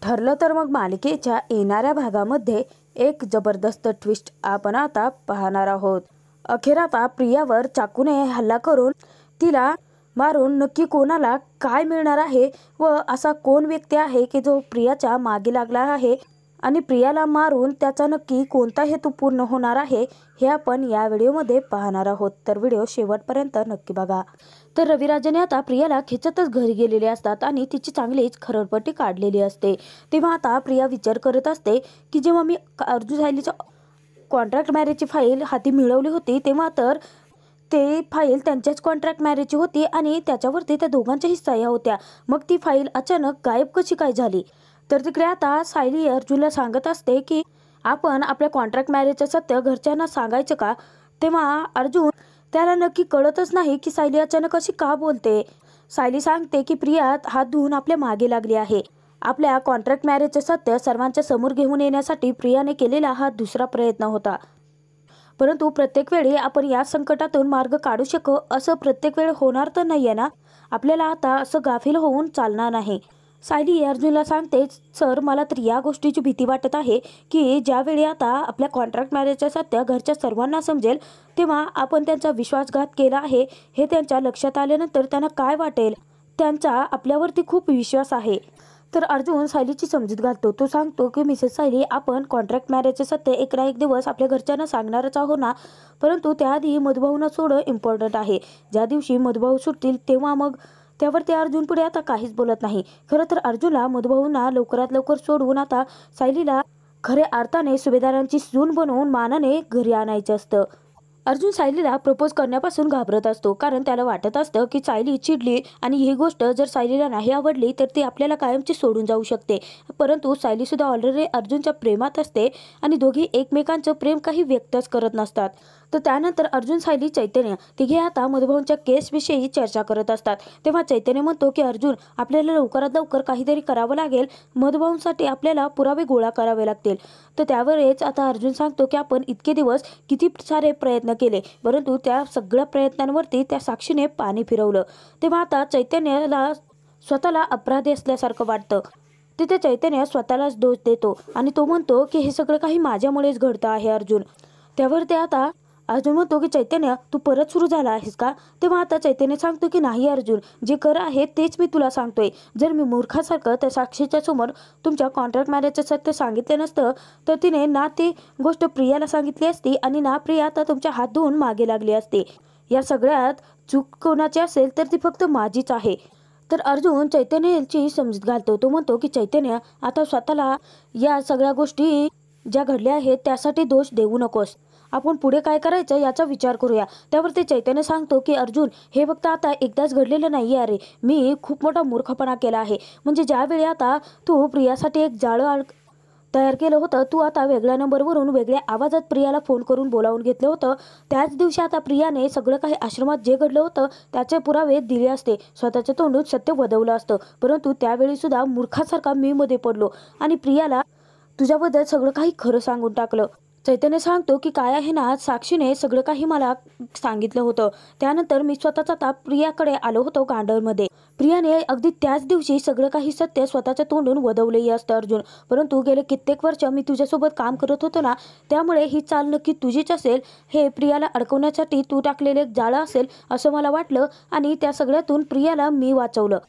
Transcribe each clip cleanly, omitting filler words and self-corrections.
ठरलं तर मग मालिकेच्या येणाऱ्या भागामध्ये एक जबरदस्त ट्विस्ट आपण आता पाहणार आहोत। अखेर आता प्रियावर चाकूने हल्ला करून तिला मारून नक्की कोणाला काय मिळणार आहे व असा कोण व्यक्ती आहे की जो प्रियाच्या मागे लागला आहे आणि प्रियाला मारून त्याचा नक्की कोणता हेतू पूर्ण होणार आहे हे आपण या व्हिडिओमध्ये पाहणार आहोत। तर व्हिडिओ शेवटपर्यंत नक्की बघा। तर रविराजने आता प्रियाला खेचतच घरी गेलेले असतात आणि तिची चांगलीच खरडपट्टी काढलेली असते। तेव्हा आता प्रिया विचार करत असते की जेव्हा मी अर्जुन सायलीच्या कॉन्ट्रॅक्ट मॅरेजची फाईल हाती मिळवली होती तेव्हा तर ते फाईल त्यांच्याच कॉन्ट्रॅक्ट मॅरेजची होती आणि त्याच्यावरती त्या दोघांच्याही सह्या होत्या। मग ती फाईल अचानक गायब कशी काय झाली? तर तिकडे आता सायली अर्जुनला सांगत असते की आपण आपल्या कॉन्ट्रॅक्ट मॅरेजचं सत्य घरच्यांना सांगायचं का? तेव्हा अर्जुन त्याला नक्की कळतच नाही की सायली अचानक अशी का बोलते। सायली सांगते की प्रिया हात धुवून आपल्या मागे लागली आहे। आपल्या कॉन्ट्रॅक्ट मॅरेजचं सत्य सर्वांच्या समोर घेऊन येण्यासाठी प्रियाने केलेला हा दुसरा प्रयत्न होता। परंतु प्रत्येक वेळी आपण या संकटातून मार्ग काढू शकू असं प्रत्येक वेळ होणार तर नाहीये ना। आपल्याला आता असं गाफील होऊन चालणार नाही। सायली अर्जुनला सांगते, सर मला तर या गोष्टीची भीती वाटत आहे की ज्यावेळी आता आपल्या कॉन्ट्रॅक्ट मॅरेजचं सत्य घरच्या सर्वांना समजेल तेव्हा आपण त्यांचा विश्वासघात केला आहे हे त्यांच्या लक्षात आल्यानंतर त्यांना काय वाटेल? त्यांचा आपल्यावरती खूप विश्वास आहे। तर अर्जुन सायलीची समजूत घालतो। तो सांगतो की मिसेस सायली आपण कॉन्ट्रॅक्ट मॅरेजचे सत्य एक ना एक दिवस आपल्या घरच्यांना सांगणारच आहोत ना, परंतु त्याआधी मधुभाऊंना सोडणं इम्पॉर्टंट आहे। ज्या दिवशी मधुभाऊ सुटतील तेव्हा मग त्यावरती अर्जुन पुढे आता काहीच बोलत नाही। खरं तर अर्जुनला मधुभाऊंना लवकरात लवकर सोडवून आता सायलीला खऱ्या अर्थाने सुभेदारांची सून बनवून मानाने घरी आणायचं असतं। अर्जुन सायलीला प्रपोज करण्यापासून घाबरत असतो कारण त्याला वाटत असतं की सायली चिडली आणि ही गोष्ट जर सायलीला नाही आवडली तर ती आपल्याला कायमची सोडून जाऊ शकते। परंतु सायली सुद्धा ऑलरेडी अर्जुनच्या प्रेमात असते आणि दोघी एकमेकांचं प्रेम काही व्यक्तच करत नसतात। तर त्यानंतर अर्जुन सायली चैतन्य तिघे आता मधुभाऊंच्या केसविषयी चर्चा करत असतात। तेव्हा चैतन्य म्हणतो की अर्जुन आपल्याला लवकरात लवकर काहीतरी करावं लागेल, मधुभाऊंसाठी आपल्याला पुरावे गोळा करावे लागतील। तर त्यावरच आता अर्जुन सांगतो की आपण इतके दिवस किती सारे प्रयत्न केले परंतु त्या सगळ्या प्रयत्नांवरती त्या साक्षीने पाणी फिरवलं। तेव्हा आता चैतन्याला स्वतःला अपराधी असल्यासारखं वाटतं। तिथे चैतन्य स्वतःलाच दोष देतो आणि तो म्हणतो की हे सगळं काही माझ्यामुळेच घडतं आहे अर्जुन। त्यावर ते आता अर्जुन म्हणतो की चैतन्य तू परत सुरू झाला आहेस का? तेव्हा आता चैतन्य सांगतो की नाही अर्जुन, जे खरं आहे तेच मी तुला सांगतोय। जर मी मूर्खासारखं त्या साक्षीच्या समोर तुमच्या कॉन्ट्रॅक्ट मॅरेजचं सत्य सांगितलं नसतं तर तिने ना ती गोष्ट प्रियाला सांगितली असती आणि ना प्रिया आता तुमच्या हात धुवून मागे लागली असते। या सगळ्यात चूक कोणाची असेल तर ती फक्त माझीच आहे। तर अर्जुन चैतन्याची समजूत घालतो। तो म्हणतो की चैतन्य आता स्वतःला या सगळ्या गोष्टी ज्या घडल्या आहेत त्यासाठी दोष देऊ नकोस। आपण पुढे काय करायचं याचा विचार करूया। त्यावर ते चैतन्य सांगतो की अर्जुन हे फक्त आता एकदाच घडलेलं नाही अरे, मी खूप मोठा मूर्खपणा केला आहे। म्हणजे ज्यावेळी आता तू प्रियासाठी एक जाळं तयार केलं होतं, तू आता वेगळ्या नंबरवरून वेगळ्या आवाजात प्रियाला फोन करून बोलावून घेतलं होतं। त्याच दिवशी आता प्रियाने सगळं काही आश्रमात जे घडलं होतं त्याचे पुरावे दिले असते, स्वतःच्या तोंडून सत्य वदवलं असतं। परंतु त्यावेळी सुद्धा मूर्खासारखा मी मध्ये पडलो आणि प्रियाला तुझ्याबद्दल सगळं काही खरं सांगून टाकलं। चैतन्य सांगतो की काय आहे ना, साक्षीने सगळं काही मला सांगितलं होतं। त्यानंतर मी स्वतःच आता प्रियाकडे आलो होतो गांडरमध्ये। प्रियाने अगदी त्याच दिवशी सगळं काही सत्य स्वतःच्या तोंडून वदवलेही असतं अर्जुन। परंतु गेले कित्येक वर्ष मी तुझ्यासोबत काम करत होतो ना, त्यामुळे ही चाल नक्की तुझीच असेल। हे प्रियाला अडकवण्यासाठी तू टाकलेले एक जाळं असेल असं मला वाटलं आणि त्या सगळ्यातून प्रियाला मी वाचवलं।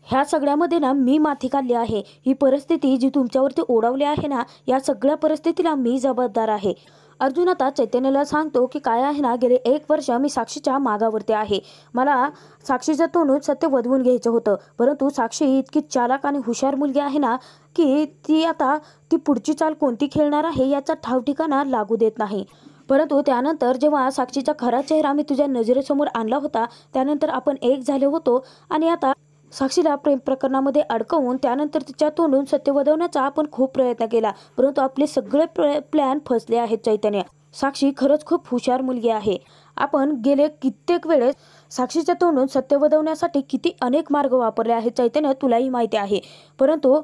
ह्या सगळ्यामध्ये ना मी माथी काढली आहे। ही परिस्थिती जी तुमच्यावरती ओढवली आहे ना, या सगळ्या परिस्थितीला मी जबाबदार आहे। अर्जुन आता चैतन्याला सांगतो की काय आहे ना, गेले 1 वर्ष मी साक्षीच्या मागावरती आहे। मला साक्षीच्या तोंडून सत्य वदवून घ्यायचं होतं, परंतु साक्षी इतकी चालाक आणि हुशार मुलगी आहे ना की ती पुढची चाल कोणती खेळणार आहे याचा ठावठिकाणा लागू देत नाही। परंतु त्यानंतर जेव्हा साक्षीचा खरा चेहरा मी तुझ्या नजरेसमोर आणला होता त्यानंतर आपण एक झाले होतो आणि आता साक्षीला प्रेम प्रकरणामध्ये अडकवून त्यानंतर तिच्या तोंडून सत्य वदवण्याचा आपण खूप प्रयत्न केला, परंतु आपले सगळे प्लॅन फसले आहेत चैतन्य। साक्षी खरंच खूप हुशार मुलगी आहे। आपण गेले कित्येक वेळेस साक्षीच्या तोंडून सत्य वदवण्यासाठी किती अनेक मार्ग वापरले आहेत चैतन्य, तुलाही माहिती आहे। परंतु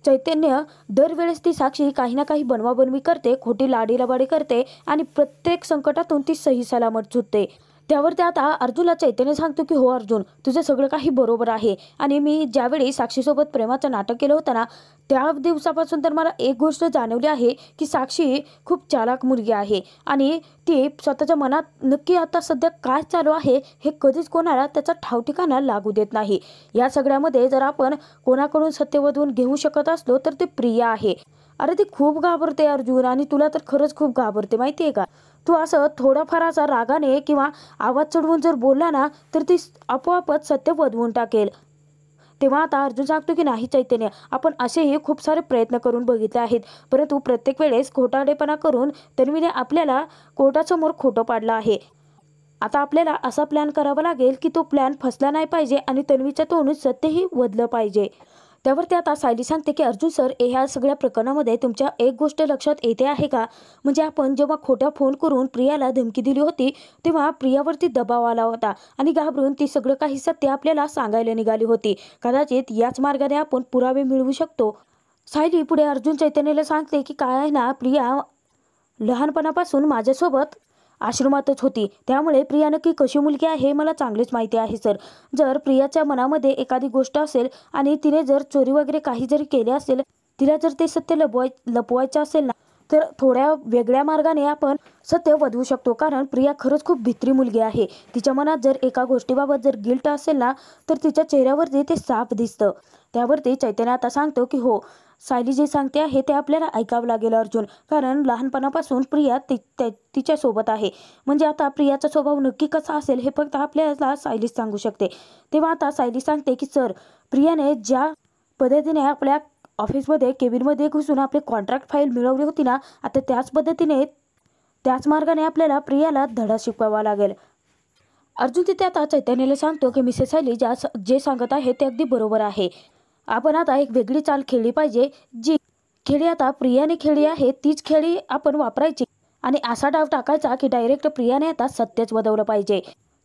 चैतन्य दरवेळेस ती साक्षी काही ना काही बनवाबनवी करते, खोटी लाडीलबाडी करते आणि प्रत्येक संकटातून ती सही सलामत सुटते। त्यावर ते आता अर्जुनला चैतन्य सांगतो की हो अर्जुन, तुझं सगळं काही बरोबर आहे आणि मी ज्यावेळी साक्षीसोबत प्रेमाचं नाटक केलं होतं ना, त्या दिवसापासून तर मला एक गोष्ट जाणवली आहे की साक्षी खूप चालाक मुलगी आहे आणि ती स्वतःच्या मनात नक्की आता सध्या काय चालू आहे हे कधीच कोणाला त्याचा ठावठिकाणा लागू देत नाही. या सगळ्यामध्ये जर आपण कोणाकडून सत्यवधून घेऊ शकत असलो तर ते प्रिया आहे. अरे ती खूप घाबरते अर्जुन, आणि तुला तर खरंच खूप घाबरते माहिती आहे का. तू असं थोडाफार असा रागाने किंवा आवाज चढवून जर बोलला ना तर ती आपोआपच सत्य वधवून टाकेल. तेव्हा आता अर्जुन सांगतो की नाही चैतन्य, आपण असेही खूप सारे प्रयत्न करून बघितले आहेत, परंतु प्रत्येक वेळेस खोटारडेपणा करून तन्वीने आपल्याला कोर्टासमोर खोटं पाडलं आहे. आता आपल्याला असा प्लॅन करावा लागेल की तो प्लॅन फसला नाही पाहिजे आणि तन्वीच्या तोंडून सत्यही वधलं पाहिजे. त्यावर ते आता सायली सांगते की अर्जुन सर, ह्या सगळ्या प्रकरणामध्ये तुमच्या एक गोष्ट लक्षात येते आहे का, म्हणजे आपण जेव्हा खोट्या फोन करून प्रियाला धमकी दिली होती तेव्हा प्रियावरती दबाव आला होता आणि घाबरून ती सगळं काही सत्य आपल्याला सांगायला निघाली होती. कदाचित याच मार्गाने आपण पुरावे मिळवू शकतो. सायली पुढे अर्जुन चैतन्यला सांगते की काय आहे ना, प्रिया लहानपणापासून माझ्यासोबत आश्रमातच होती, त्यामुळे प्रिया नक्की कशी मुलगी आहे हे मला चांगलेच माहिती आहे सर. जर प्रियाच्या मनामध्ये एखादी गोष्ट असेल आणि तिने जर चोरी वगैरे काही जरी केले असेल, तिला जर ते सत्य लपवायचं असेल ना, तर थोड्या वेगळ्या मार्गाने आपण सत्य वधवू शकतो. कारण प्रिया खरंच खूप भित्री मुलगी आहे. तिच्या मनात जर एका गोष्टीबाबत जर गिल्ट असेल ना तर तिच्या चेहऱ्यावरती ते साफ दिसतं. त्यावरती चैतन्य आता सांगतो की हो, सायली जे सांगते आहे ते आपल्याला ऐकावं लागेल अर्जुन, कारण लहानपणापासून प्रिया तिच्यासोबत आहे. म्हणजे आता प्रियाचा स्वभाव नक्की कसा असेल हे फक्त आपल्याला सायलीच सांगू शकते. तेव्हा आता सायली सांगते की सर, प्रियाने ज्या पद्धतीने आपल्या ऑफिसमध्ये केबिनमध्ये घुसून आपली कॉन्ट्रॅक्ट फाईल मिळवली होती ना, आता त्याच पद्धतीने त्याच मार्गाने आपल्याला प्रियाला धडा शिकवावा लागेल. अर्जुन तिथे आता चैतन्याला सांगतो की मिसेस सायली जे सांगत आहे ते अगदी बरोबर आहे. आपण आता एक वेगळी चाल खेळली पाहिजे. जी खेळी आता प्रियाने खेळली आहे तीच खेळी आपण वापरायची आणि असा डाव टाकायचा की डायरेक्ट प्रियाने आता सत्यच वधवलं पाहिजे.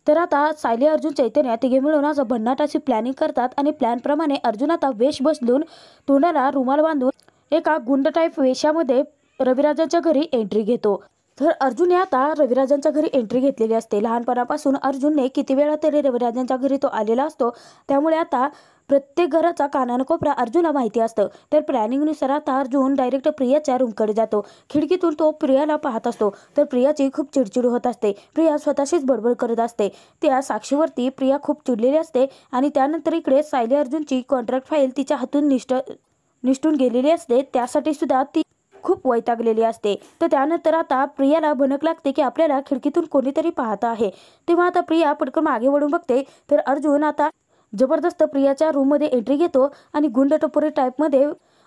तर आता सायली अर्जुन चैतन्य तिघे मिळून असं भन्नाटाची प्लॅनिंग करतात आणि प्लॅनप्रमाणे अर्जुन आता वेश बदलून तोंडाला रुमाल बांधून एका गुंड टाईप वेशामध्ये रविराजांच्या घरी एंट्री घेतो. तर अर्जुनने आता रविराजांच्या घरी एंट्री घेतलेली असते. लहानपणापासून अर्जुनने किती वेळा तरी रविराजांच्या घरी तो आलेला असतो, त्यामुळे आता प्रत्येक घराचा कानाकोपरा अर्जुनला माहिती असतं. तर प्लॅनिंगनुसार आता अर्जुन डायरेक्ट प्रियाच्या रूमकडे जातो. खिडकीतून तो प्रियाला पाहत असतो. तर प्रियाची खूप चिडचिड होत असते. प्रिया स्वतःशीच बडबड करत असते. त्या साक्षीवरती प्रिया खूप चिडलेली असते आणि त्यानंतर इकडे सायली अर्जुनची कॉन्ट्रॅक्ट फाईल तिच्या हातून निसटून गेलेली असते. त्यासाठी सुद्धा ती खूप वैतागलेली असते. तर त्यानंतर आता प्रियाला भनक लागते की आपल्याला खिडकीतून कोणीतरी पाहत आहे. तेव्हा आता प्रिया पटकन मागे वळून बघते तर अर्जुन आता जबरदस्त प्रियाच्या रूममध्ये एंट्री घेतो आणि गुंड टपोरी टाईपमध्ये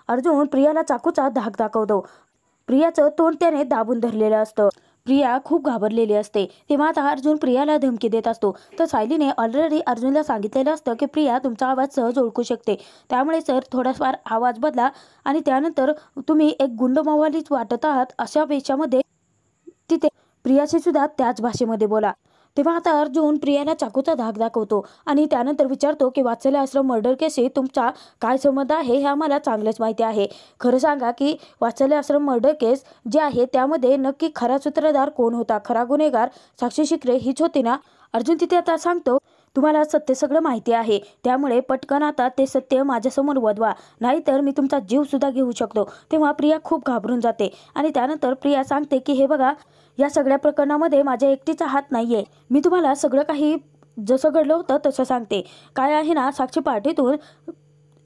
अर्जुन प्रियाला चाकूचा धाक दाखवतो. प्रियाचं तोंड त्याने दाबून धरलेलं असतं. प्रिया खूप घाबरलेली असते. तेव्हा आता अर्जुन प्रियाला धमकी देत असतो. तर सायलीने ऑलरेडी अर्जुनला सांगितलेलं असतं की प्रिया तुमचा आवाज सहज ओळखू शकते, त्यामुळे सर थोडाफार आवाज बदला आणि त्यानंतर तुम्ही एक गुंड मवालीच वाटत आहात अशा वेशामध्ये तिथे प्रियाशी सुद्धा त्याच भाषेमध्ये बोला. तेव्हा आता अर्जुन प्रियाला चाकूचा धाक दाखवतो आणि त्यानंतर विचारतो की वात्सल्य आश्रम मर्डर केसशी तुमचा काय संबंध आहे हे आम्हाला चांगलंच माहिती आहे. खरं सांगा की वात्सल्य आश्रम मर्डर केस जे आहे त्यामध्ये नक्की खरा सूत्रधार कोण होता, खरा गुन्हेगार साक्षी शिकरे हीच होती ना. अर्जुन तिथे आता सांगतो तुम्हाला सत्य सगळं माहिती आहे, त्यामुळे पटकन आता ते सत्य माझ्यासमोर वधवा, नाहीतर मी तुमचा जीव सुद्धा घेऊ शकतो. तेव्हा प्रिया खूप घाबरून जाते आणि त्यानंतर प्रिया सांगते की हे बघा, या सगळ्या प्रकरणामध्ये माझ्या एकटीचा हात नाहीये. मी तुम्हाला सगळं काही जसं घडलं होतं तसं सांगते. काय आहे ना, साक्षी पार्टीतून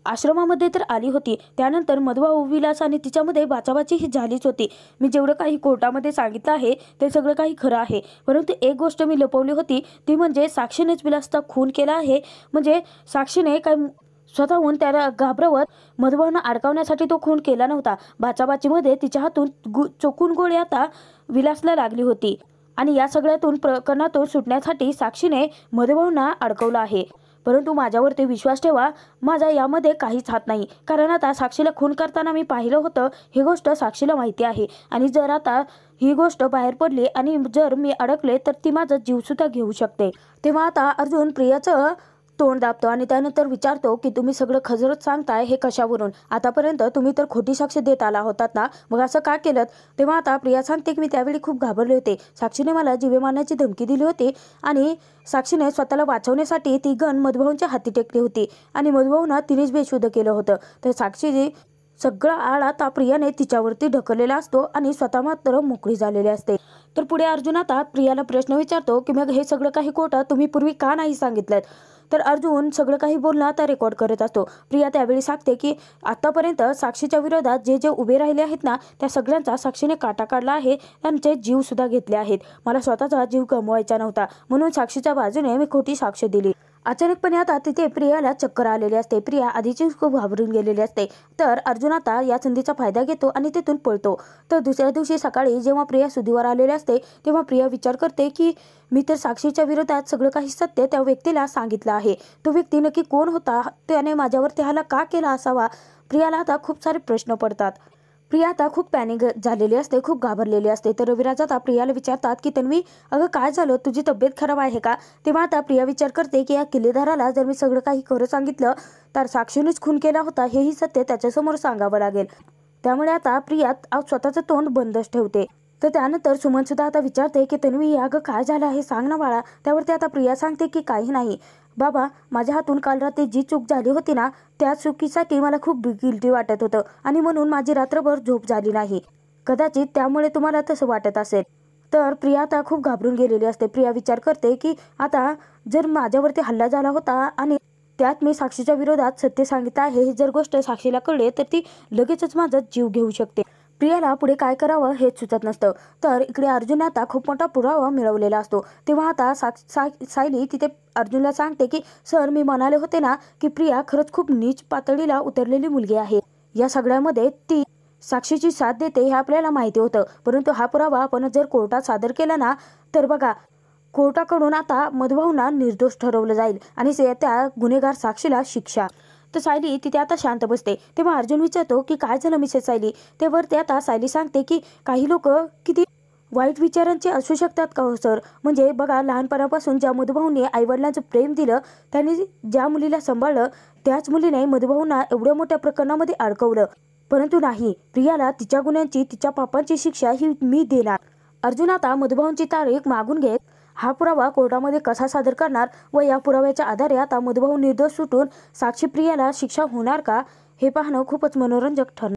आश्रमामध्ये तर आली होती, त्यानंतर मधवा विलास आणि तिच्यामध्ये बाचाबाची ही झालीच होती. मी जेवढं काही कोर्टामध्ये सांगितलं आहे ते सगळं काही खरं आहे, परंतु एक गोष्ट मी लपवली होती ती म्हणजे साक्षीनेच विलासचा खून केला आहे. म्हणजे साक्षीने काय स्वतःहून त्याला घाबरवत मधुभावना अडकवण्यासाठी तो खून केला नव्हता. बाचाबाचीमध्ये तिच्या हातून चोकून गोळी आता विलासला लागली होती आणि या सगळ्यातून प्रकरणातून सुटण्यासाठी साक्षीने मधुभावना अडकवलं आहे. परंतु माझ्यावरती विश्वास ठेवा, माझा यामध्ये काहीच हात नाही, कारण आता साक्षीला खून करताना मी पाहिलं होतं. ही गोष्ट साक्षीला माहिती आहे आणि जर आता ही गोष्ट बाहेर पडली आणि जर मी अडकले तर ती माझा जीवसुद्धा घेऊ शकते. तेव्हा आता अर्जुन प्रियाचं तोंड दाबतो आणि त्यानंतर विचारतो की तुम्ही सगळं खरंच सांगताय हे कशावरून? आतापर्यंत तुम्ही तर खोटी साक्ष देत आला होतात ना, मग असं का केलं? तेव्हा आता प्रिया सांगते की मी त्यावेळी खूप घाबरले होते. साक्षीने मला जीवे मारण्याची धमकी दिली होती आणि साक्षीने स्वतःला वाचवण्यासाठी ती गन मधुभाऊंच्या हाती टेकली होती आणि मधुभाऊंना तिनेच बेशुद्ध केलं होतं. तर साक्षी सगळा आळ आता प्रियाने तिच्यावरती ढकललेला असतो आणि स्वतः मात्र मोकळी झालेली असते. तर पुढे अर्जुन आता प्रियाला प्रश्न विचारतो की मग हे सगळं काही खोटं तुम्ही पूर्वी का नाही सांगितलं? तर अर्जुन सगळं काही बोलणं आता रेकॉर्ड करत असतो. प्रिया त्यावेळी सांगते की आतापर्यंत साक्षीच्या विरोधात जे जे उभे राहिले आहेत ना, त्या सगळ्यांचा साक्षीने काटा काढला आहे, त्यांचे जीव सुद्धा घेतले आहेत. मला स्वतःचा जीव गमवायचा नव्हता म्हणून साक्षीच्या बाजूने मी खोटी साक्ष दिली. अचानकपणे आता तिथे प्रियाला चक्कर आलेली असते. प्रिया आधीचीच खूप घाबरून गेलेली असते. तर अर्जुन आता या संधीचा फायदा घेतो आणि तिथून पळतो. तर दुसऱ्या दिवशी सकाळी जेव्हा प्रिया सुधीवर आलेली असते तेव्हा प्रिया विचार करते की मी तर साक्षीच्या विरोधात सगळं काही सत्य त्या व्यक्तीला सांगितलं आहे. तो व्यक्ती नक्की कोण होता? त्याने माझ्यावरती हल्ला का केला असावा? प्रियाला आता खूप सारे प्रश्न पडतात. प्रिया आता खूप पॅनिक झालेली असते, खूप घाबरलेली असते. तर रविराज आता प्रियाला विचारतात की तन्वी, अगं काय झालं? तुझी तब्येत खराब आहे का? तेव्हा आता प्रिया विचार करते की या किल्लेदाराला जर मी सगळं काही खरं सांगितलं तर साक्षीनेच खून केला होता हेही सत्य त्याच्यासमोर सांगावं लागेल. त्यामुळे आता प्रिया स्वतःचं तोंड बंदच ठेवते. तर त्यानंतर सुमन सुद्धा आता विचारते की तन्वी, अगं काय झालं आहे सांग ना बाळा. त्यावरती आता प्रिया सांगते की काही नाही बाबा, माझ्या हातून काल रात्री जी चूक झाली होती ना, त्या चुकीसाठी मला खूप गिल्टी वाटत होतं आणि म्हणून माझी रात्रभर झोप झाली नाही. कदाचित त्यामुळे तुम्हाला तसं वाटत असेल. तर प्रिया आता खूप घाबरून गेलेली असते. प्रिया विचार करते की आता जर माझ्यावरती हल्ला झाला होता आणि त्यात मी साक्षीच्या विरोधात सत्य सांगितलं आहे, ही जर गोष्ट साक्षीला कळले तर ती लगेचच माझा जीव घेऊ शकते. प्रियाला पुढे काय करावं हेच सुचत नसतं. तर इकडे अर्जुन आता खूप मोठा पुरावा मिळवलेला असतो. तेव्हा आता सायली तिथे अर्जुनला सांगते की सर, मी म्हणाले होते ना की प्रिया खरंच खूप नीच पातळीला उतरलेली मुलगी आहे. या सगळ्यामध्ये ती साक्षीची साथ देते हे आपल्याला माहिती होतं, परंतु हा पुरावा आपण जर कोर्टात सादर केला ना तर बघा, कोर्टाकडून आता मधुभाऊंना निर्दोष ठरवलं जाईल आणि त्या गुन्हेगार साक्षीला शिक्षा. तर सायली तिथे आता शांत बसते. तेव्हा अर्जुन विचारतो की काय झालं मिसेस सायली? ते आता सायली सांगते की काही लोक किती वाईट विचारांचे असू शकतात का हो सर? म्हणजे बघा, लहानपणापासून ज्या मधुभाऊंनी आईवडिलांचं प्रेम दिलं, त्यांनी ज्या मुलीला सांभाळलं, त्याच मुलीने मधुभाऊंना एवढ्या मोठ्या प्रकरणामध्ये अडकवलं. परंतु नाही, प्रियाला तिच्या गुन्ह्यांची, तिच्या पापांची शिक्षा ही मी देणार. अर्जुन आता मधुभाऊंची तारीख मागून घेत हा पुरावा कोर्टामध्ये कसा सादर करणार व या पुराव्याच्या आधारे आता मधुभाऊ निर्दोष सुटून साक्षी प्रियाला शिक्षा होणार का हे पाहणं खूपच मनोरंजक ठरणार.